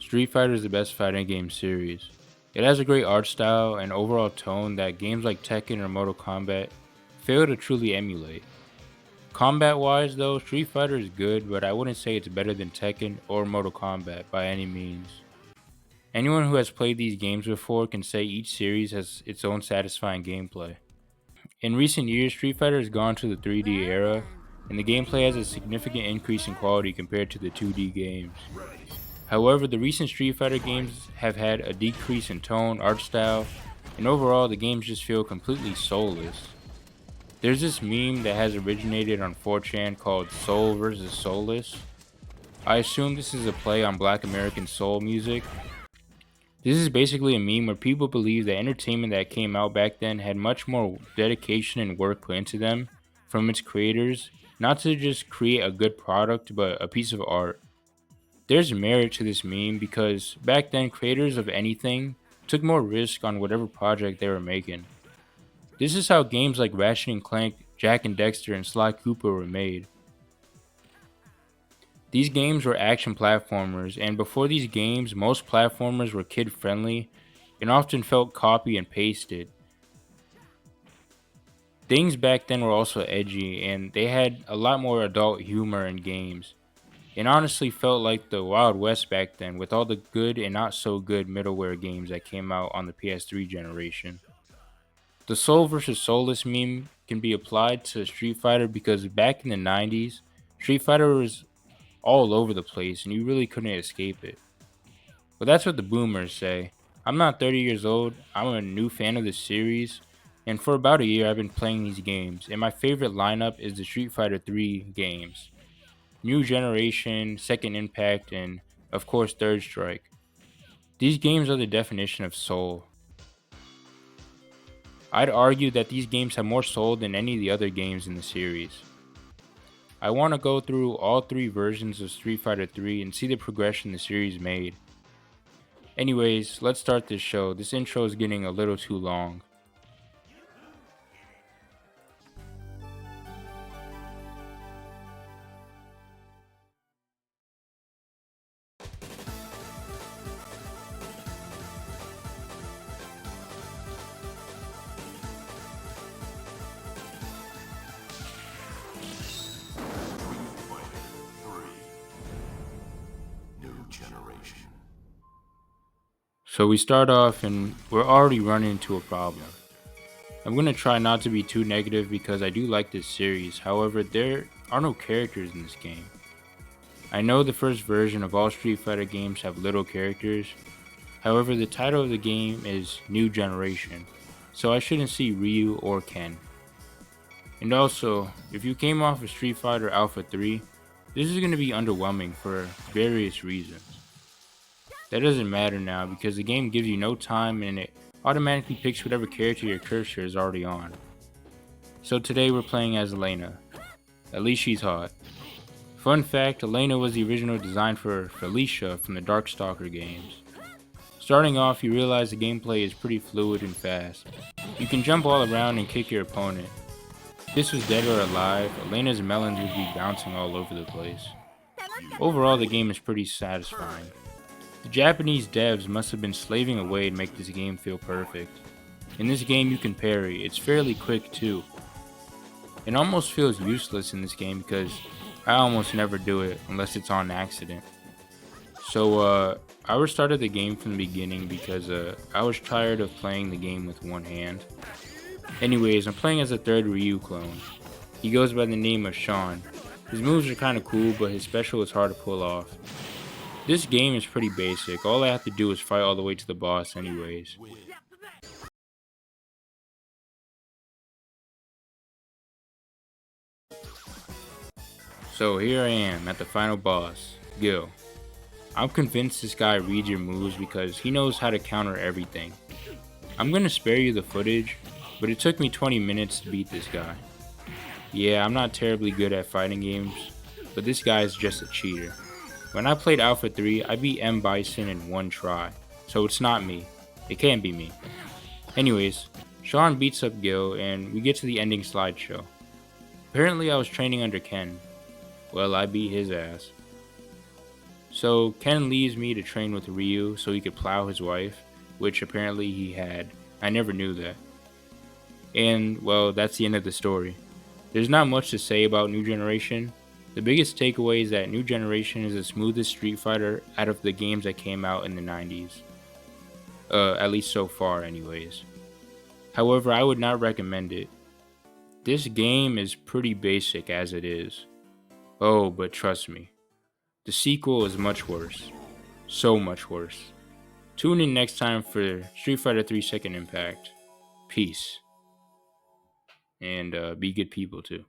Street Fighter is the best fighting game series. It has a great art style and overall tone that games like Tekken or Mortal Kombat fail to truly emulate. Combat wise, though, Street Fighter is good, but I wouldn't say it's better than Tekken or Mortal Kombat by any means. Anyone who has played these games before can say each series has its own satisfying gameplay. In recent years, Street Fighter has gone to the 3D era, and the gameplay has a significant increase in quality compared to the 2D games. However, the recent Street Fighter games have had a decrease in tone, art style, and overall the games just feel completely soulless. There's this meme that has originated on 4chan called Soul vs. Soulless. I assume this is a play on Black American soul music. This is basically a meme where people believe that entertainment that came out back then had much more dedication and work put into them from its creators, not to just create a good product but a piece of art. There's merit to this meme because back then creators of anything took more risk on whatever project they were making. This is how games like Ratchet and Clank, Jack and Dexter, and Sly Cooper were made. These games were action platformers, and before these games, most platformers were kid friendly and often felt copy and pasted. Things back then were also edgy, and they had a lot more adult humor in games. It honestly felt like the Wild West back then with all the good and not so good middleware games that came out on the PS3 generation. The Soul vs. Soulless meme can be applied to Street Fighter because back in the 90s, Street Fighter was all over the place and you really couldn't escape it. But that's what the boomers say. I'm not 30 years old, I'm a new fan of the series, and for about a year I've been playing these games, and my favorite lineup is the Street Fighter 3 games. New Generation, Second Impact, and of course Third Strike. These games are the definition of soul. I'd argue that these games have more soul than any of the other games in the series. I want to go through all three versions of Street Fighter 3 and see the progression the series made. Anyways, let's start this show. This intro is getting a little too long. New generation. So we start off and we're already running into a problem. I'm going to try not to be too negative because I do like this series, however, there are no characters in this game. I know the first version of all Street Fighter games have little characters, however, the title of the game is New Generation, so I shouldn't see Ryu or Ken. And also, if you came off of Street Fighter Alpha 3, this is going to be underwhelming for various reasons. That doesn't matter now because the game gives you no time and it automatically picks whatever character your cursor is already on. So today we're playing as Elena. At least she's hot. Fun fact, Elena was the original design for Felicia from the Darkstalker games. Starting off, you realize the gameplay is pretty fluid and fast. You can jump all around and kick your opponent. If this was Dead or Alive, Elena's melons would be bouncing all over the place. Overall, the game is pretty satisfying. The Japanese devs must have been slaving away to make this game feel perfect. In this game you can parry, it's fairly quick too. It almost feels useless in this game because I almost never do it unless it's on accident. So I restarted the game from the beginning because I was tired of playing the game with one hand. Anyways, I'm playing as a third Ryu clone. He goes by the name of Sean. His moves are kinda cool, but his special is hard to pull off. This game is pretty basic, all I have to do is fight all the way to the boss anyways. So here I am at the final boss, Gil. I'm convinced this guy reads your moves because he knows how to counter everything. I'm gonna spare you the footage, but it took me 20 minutes to beat this guy. Yeah, I'm not terribly good at fighting games, but this guy is just a cheater. When I played Alpha 3, I beat M. Bison in one try, so it's not me. It can't be me. Anyways, Sean beats up Gil and we get to the ending slideshow. Apparently I was training under Ken. Well, I beat his ass. So Ken leaves me to train with Ryu so he could plow his wife, which apparently he had. I never knew that. And, well, that's the end of the story. There's not much to say about New Generation. The biggest takeaway is that New Generation is the smoothest Street Fighter out of the games that came out in the 90s. At least so far, anyways. However, I would not recommend it. This game is pretty basic as it is. Oh, but trust me, the sequel is much worse. So much worse. Tune in next time for Street Fighter 3 Second Impact. Peace. And be good people too.